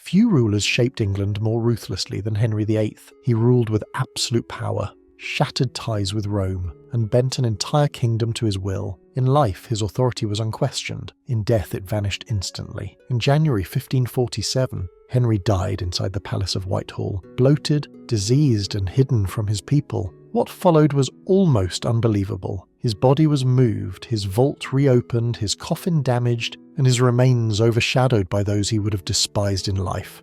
Few rulers shaped England more ruthlessly than Henry VIII. He ruled with absolute power, shattered ties with Rome, and bent an entire kingdom to his will. In life, his authority was unquestioned. In death, it vanished instantly. In January 1547, Henry died inside the Palace of Whitehall, bloated, diseased, and hidden from his people. What followed was almost unbelievable. His body was moved, his vault reopened, his coffin damaged, and his remains overshadowed by those he would have despised in life.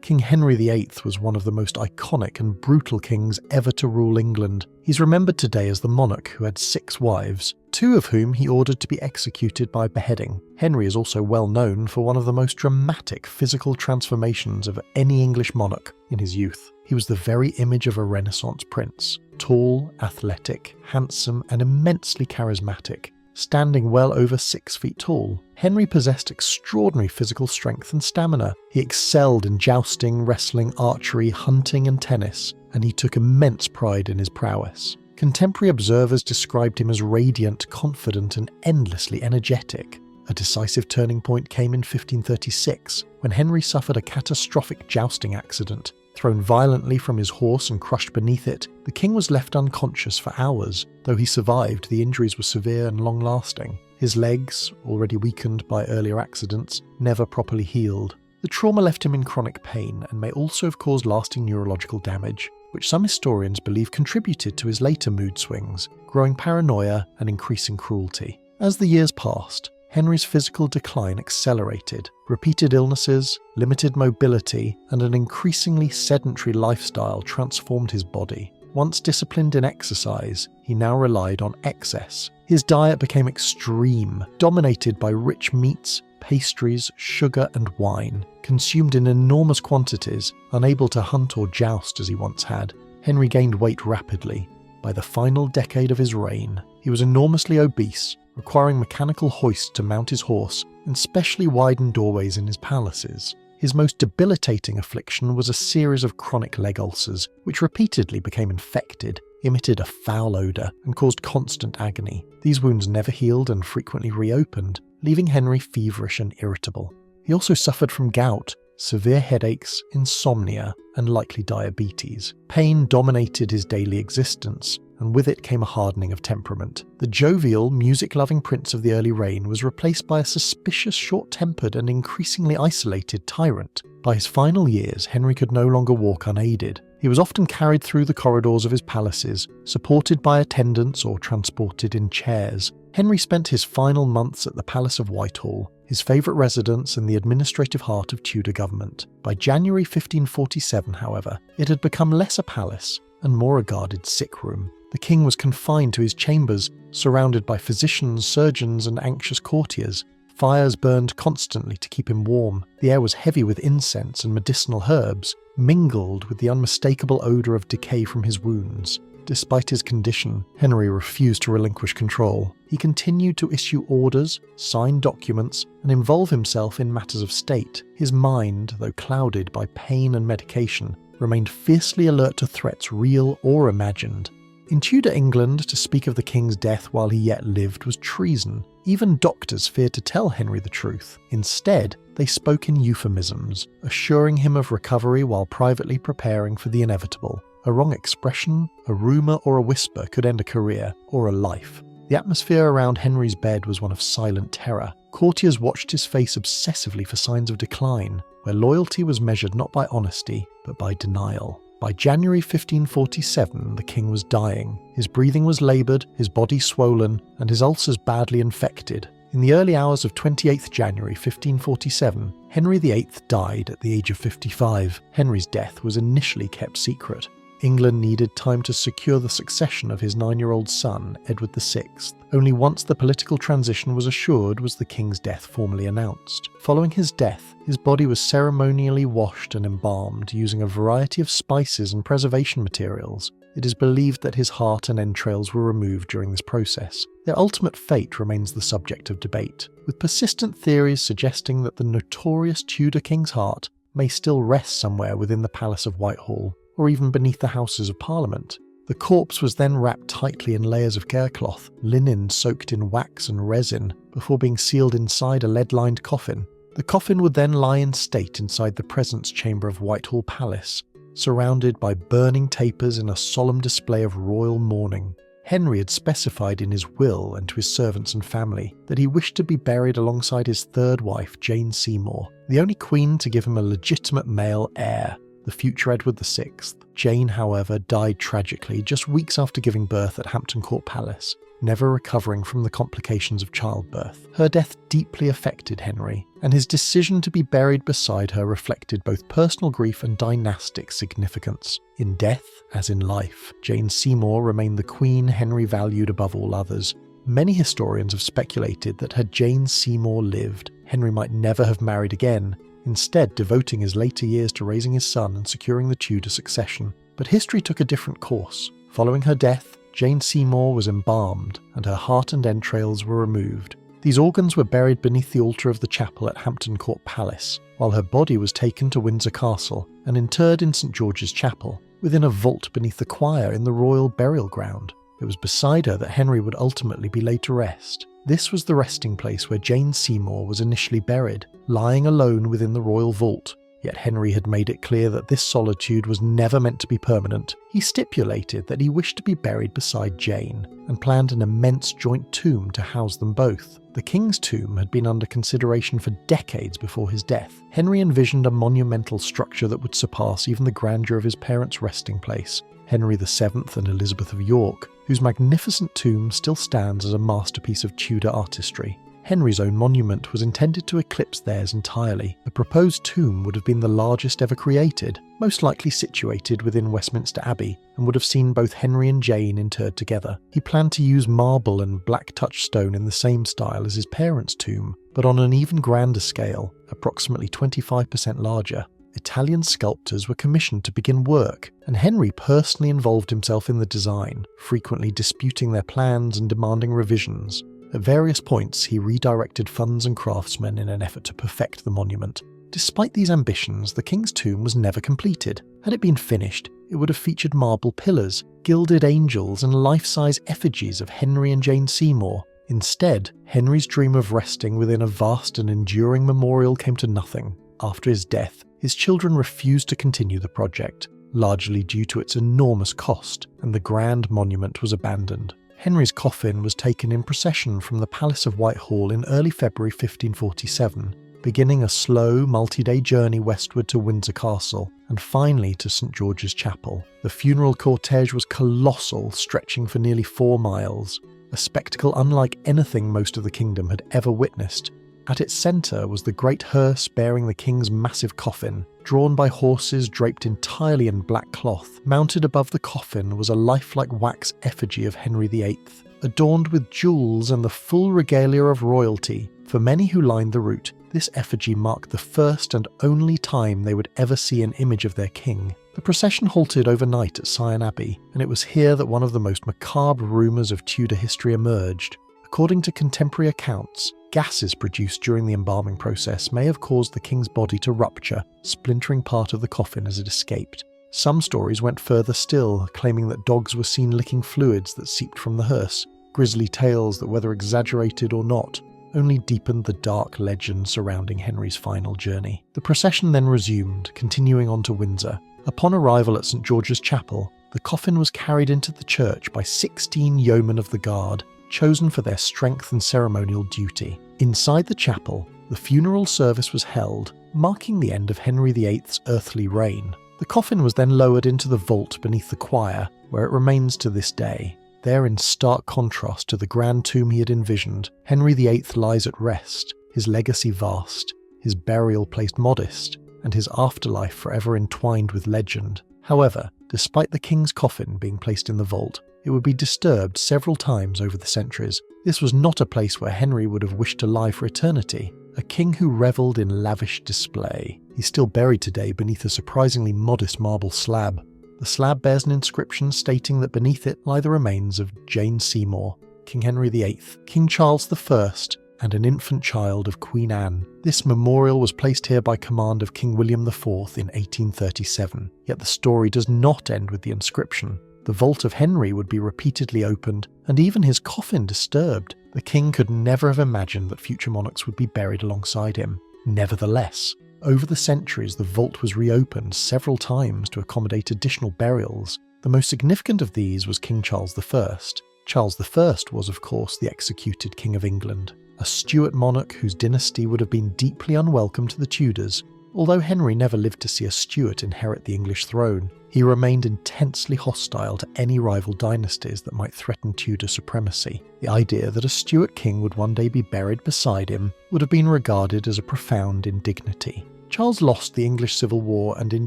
King Henry VIII was one of the most iconic and brutal kings ever to rule England. He's remembered today as the monarch who had 6 wives, 2 of whom he ordered to be executed by beheading. Henry is also well known for one of the most dramatic physical transformations of any English monarch in his youth. He was the very image of a Renaissance prince, tall, athletic, handsome, and immensely charismatic. Standing well over 6 feet tall, Henry possessed extraordinary physical strength and stamina. He excelled in jousting, wrestling, archery, hunting, and tennis, and he took immense pride in his prowess. Contemporary observers described him as radiant, confident, and endlessly energetic. A decisive turning point came in 1536, when Henry suffered a catastrophic jousting accident. Thrown violently from his horse and crushed beneath it, the king was left unconscious for hours. Though he survived, the injuries were severe and long-lasting. His legs, already weakened by earlier accidents, never properly healed. The trauma left him in chronic pain and may also have caused lasting neurological damage, which some historians believe contributed to his later mood swings, growing paranoia and increasing cruelty. As the years passed, Henry's physical decline accelerated. Repeated illnesses, limited mobility, and an increasingly sedentary lifestyle transformed his body. Once disciplined in exercise, he now relied on excess. His diet became extreme, dominated by rich meats, pastries, sugar, and wine, consumed in enormous quantities, unable to hunt or joust as he once had. Henry gained weight rapidly. By the final decade of his reign, he was enormously obese, requiring mechanical hoists to mount his horse and specially widened doorways in his palaces. His most debilitating affliction was a series of chronic leg ulcers, which repeatedly became infected, emitted a foul odour, and caused constant agony. These wounds never healed and frequently reopened, leaving Henry feverish and irritable. He also suffered from gout, severe headaches, insomnia, and likely diabetes. Pain dominated his daily existence, and with it came a hardening of temperament. The jovial, music-loving prince of the early reign was replaced by a suspicious, short-tempered, and increasingly isolated tyrant. By his final years, Henry could no longer walk unaided. He was often carried through the corridors of his palaces, supported by attendants or transported in chairs. Henry spent his final months at the Palace of Whitehall, his favourite residence and the administrative heart of Tudor government. By January 1547, however, it had become less a palace and more a guarded sick room. The king was confined to his chambers, surrounded by physicians, surgeons, and anxious courtiers. Fires burned constantly to keep him warm. The air was heavy with incense and medicinal herbs, mingled with the unmistakable odour of decay from his wounds. Despite his condition, Henry refused to relinquish control. He continued to issue orders, sign documents, and involve himself in matters of state. His mind, though clouded by pain and medication, remained fiercely alert to threats real or imagined. In Tudor England, to speak of the king's death while he yet lived was treason. Even doctors feared to tell Henry the truth. Instead, they spoke in euphemisms, assuring him of recovery while privately preparing for the inevitable. A wrong expression, a rumour, or a whisper could end a career or a life. The atmosphere around Henry's bed was one of silent terror. Courtiers watched his face obsessively for signs of decline, where loyalty was measured not by honesty, but by denial. By January 1547, the king was dying. His breathing was laboured, his body swollen, and his ulcers badly infected. In the early hours of 28th January 1547, Henry VIII died at the age of 55. Henry's death was initially kept secret. England needed time to secure the succession of his 9-year-old son, Edward VI. Only once the political transition was assured was the king's death formally announced. Following his death, his body was ceremonially washed and embalmed using a variety of spices and preservation materials. It is believed that his heart and entrails were removed during this process. Their ultimate fate remains the subject of debate, with persistent theories suggesting that the notorious Tudor king's heart may still rest somewhere within the Palace of Whitehall, or even beneath the Houses of Parliament. The corpse was then wrapped tightly in layers of cerecloth, linen soaked in wax and resin, before being sealed inside a lead-lined coffin. The coffin would then lie in state inside the presence chamber of Whitehall Palace, surrounded by burning tapers in a solemn display of royal mourning. Henry had specified in his will and to his servants and family that he wished to be buried alongside his third wife, Jane Seymour, the only queen to give him a legitimate male heir, the future Edward VI. Jane, however, died tragically just weeks after giving birth at Hampton Court Palace, never recovering from the complications of childbirth. Her death deeply affected Henry, and his decision to be buried beside her reflected both personal grief and dynastic significance. In death, as in life, Jane Seymour remained the queen Henry valued above all others. Many historians have speculated that had Jane Seymour lived, Henry might never have married again, instead devoting his later years to raising his son and securing the Tudor succession. But history took a different course. Following her death, Jane Seymour was embalmed, and her heart and entrails were removed. These organs were buried beneath the altar of the chapel at Hampton Court Palace, while her body was taken to Windsor Castle and interred in St George's Chapel, within a vault beneath the choir in the royal burial ground. It was beside her that Henry would ultimately be laid to rest. This was the resting place where Jane Seymour was initially buried, lying alone within the royal vault. Yet Henry had made it clear that this solitude was never meant to be permanent. He stipulated that he wished to be buried beside Jane, and planned an immense joint tomb to house them both. The king's tomb had been under consideration for decades before his death. Henry envisioned a monumental structure that would surpass even the grandeur of his parents' resting place, Henry VII and Elizabeth of York, whose magnificent tomb still stands as a masterpiece of Tudor artistry. Henry's own monument was intended to eclipse theirs entirely. The proposed tomb would have been the largest ever created, most likely situated within Westminster Abbey, and would have seen both Henry and Jane interred together. He planned to use marble and black touchstone in the same style as his parents' tomb, but on an even grander scale, approximately 25% larger. Italian sculptors were commissioned to begin work, and Henry personally involved himself in the design, frequently disputing their plans and demanding revisions. At various points, he redirected funds and craftsmen in an effort to perfect the monument. Despite these ambitions, the king's tomb was never completed. Had it been finished, it would have featured marble pillars, gilded angels, and life-size effigies of Henry and Jane Seymour. Instead, Henry's dream of resting within a vast and enduring memorial came to nothing. After his death, his children refused to continue the project, largely due to its enormous cost, and the grand monument was abandoned. Henry's coffin was taken in procession from the Palace of Whitehall in early February 1547, beginning a slow, multi-day journey westward to Windsor Castle, and finally to St George's Chapel. The funeral cortege was colossal, stretching for nearly 4 miles, a spectacle unlike anything most of the kingdom had ever witnessed. At its centre was the great hearse bearing the king's massive coffin, drawn by horses draped entirely in black cloth. Mounted above the coffin was a lifelike wax effigy of Henry VIII, adorned with jewels and the full regalia of royalty. For many who lined the route, this effigy marked the first and only time they would ever see an image of their king. The procession halted overnight at Sion Abbey, and it was here that one of the most macabre rumours of Tudor history emerged. According to contemporary accounts, gases produced during the embalming process may have caused the king's body to rupture, splintering part of the coffin as it escaped. Some stories went further still, claiming that dogs were seen licking fluids that seeped from the hearse. Grisly tales that, whether exaggerated or not, only deepened the dark legend surrounding Henry's final journey. The procession then resumed, continuing on to Windsor. Upon arrival at St George's Chapel, the coffin was carried into the church by 16 yeomen of the guard, chosen for their strength and ceremonial duty. Inside the chapel, the funeral service was held, marking the end of Henry VIII's earthly reign. The coffin was then lowered into the vault beneath the choir, where it remains to this day. There, in stark contrast to the grand tomb he had envisioned, Henry VIII lies at rest, his legacy vast, his burial place modest, and his afterlife forever entwined with legend. However, despite the king's coffin being placed in the vault, it would be disturbed several times over the centuries. This was not a place where Henry would have wished to lie for eternity, a king who revelled in lavish display. He's still buried today beneath a surprisingly modest marble slab. The slab bears an inscription stating that beneath it lie the remains of Jane Seymour, King Henry VIII, King Charles I, and an infant child of Queen Anne. This memorial was placed here by command of King William IV in 1837. Yet the story does not end with the inscription. The vault of Henry would be repeatedly opened, and even his coffin disturbed. The king could never have imagined that future monarchs would be buried alongside him. Nevertheless, over the centuries the vault was reopened several times to accommodate additional burials. The most significant of these was King Charles I. Charles I was, of course, the executed King of England, a Stuart monarch whose dynasty would have been deeply unwelcome to the Tudors. Although Henry never lived to see a Stuart inherit the English throne, he remained intensely hostile to any rival dynasties that might threaten Tudor supremacy. The idea that a Stuart king would one day be buried beside him would have been regarded as a profound indignity. Charles lost the English Civil War and in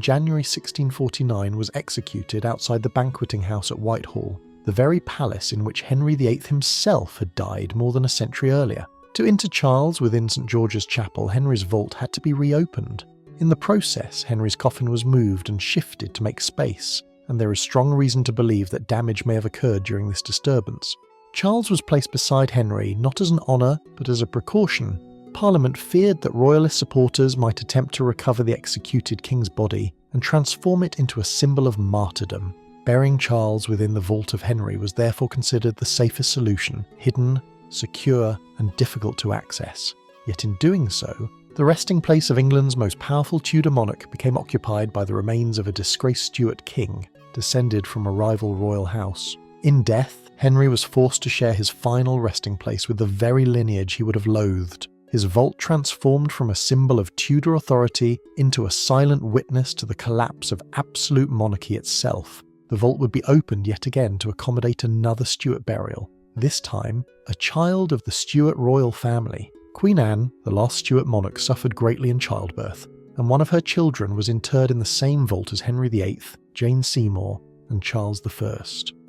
January 1649 was executed outside the banqueting house at Whitehall, the very palace in which Henry VIII himself had died more than a century earlier. To inter Charles within St George's Chapel, Henry's vault had to be reopened. In the process, Henry's coffin was moved and shifted to make space, and there is strong reason to believe that damage may have occurred during this disturbance. Charles was placed beside Henry not as an honour, but as a precaution. Parliament feared that royalist supporters might attempt to recover the executed king's body and transform it into a symbol of martyrdom. Burying Charles within the vault of Henry was therefore considered the safest solution, hidden, secure, and difficult to access. Yet in doing so, the resting place of England's most powerful Tudor monarch became occupied by the remains of a disgraced Stuart king, descended from a rival royal house. In death, Henry was forced to share his final resting place with the very lineage he would have loathed. His vault transformed from a symbol of Tudor authority into a silent witness to the collapse of absolute monarchy itself. The vault would be opened yet again to accommodate another Stuart burial, this time a child of the Stuart royal family. Queen Anne, the last Stuart monarch, suffered greatly in childbirth, and one of her children was interred in the same vault as Henry VIII, Jane Seymour, and Charles I.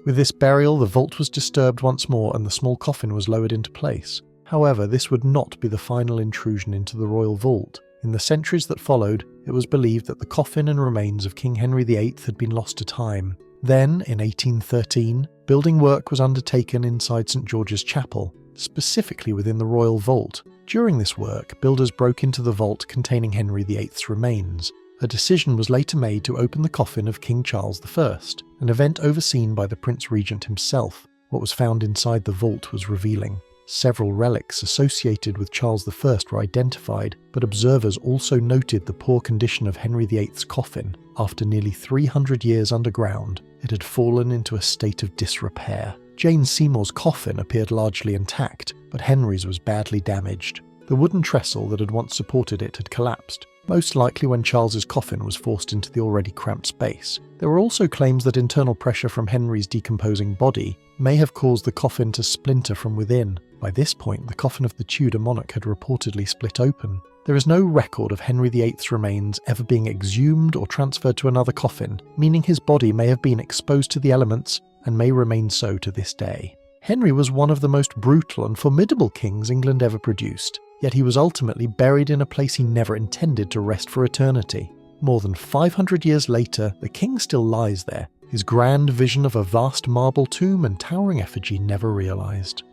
With this burial, the vault was disturbed once more and the small coffin was lowered into place. However, this would not be the final intrusion into the royal vault. In the centuries that followed, it was believed that the coffin and remains of King Henry VIII had been lost to time. Then, in 1813, building work was undertaken inside St George's Chapel, specifically within the royal vault. During this work, builders broke into the vault containing Henry VIII's remains. A decision was later made to open the coffin of King Charles I, an event overseen by the Prince Regent himself. What was found inside the vault was revealing. Several relics associated with Charles I were identified, but observers also noted the poor condition of Henry VIII's coffin. After nearly 300 years underground, it had fallen into a state of disrepair. Jane Seymour's coffin appeared largely intact, but Henry's was badly damaged. The wooden trestle that had once supported it had collapsed, most likely when Charles's coffin was forced into the already cramped space. There were also claims that internal pressure from Henry's decomposing body may have caused the coffin to splinter from within. By this point, the coffin of the Tudor monarch had reportedly split open. There is no record of Henry VIII's remains ever being exhumed or transferred to another coffin, meaning his body may have been exposed to the elements and may remain so to this day. Henry was one of the most brutal and formidable kings England ever produced, yet he was ultimately buried in a place he never intended to rest for eternity. More than 500 years later, the king still lies there, his grand vision of a vast marble tomb and towering effigy never realised.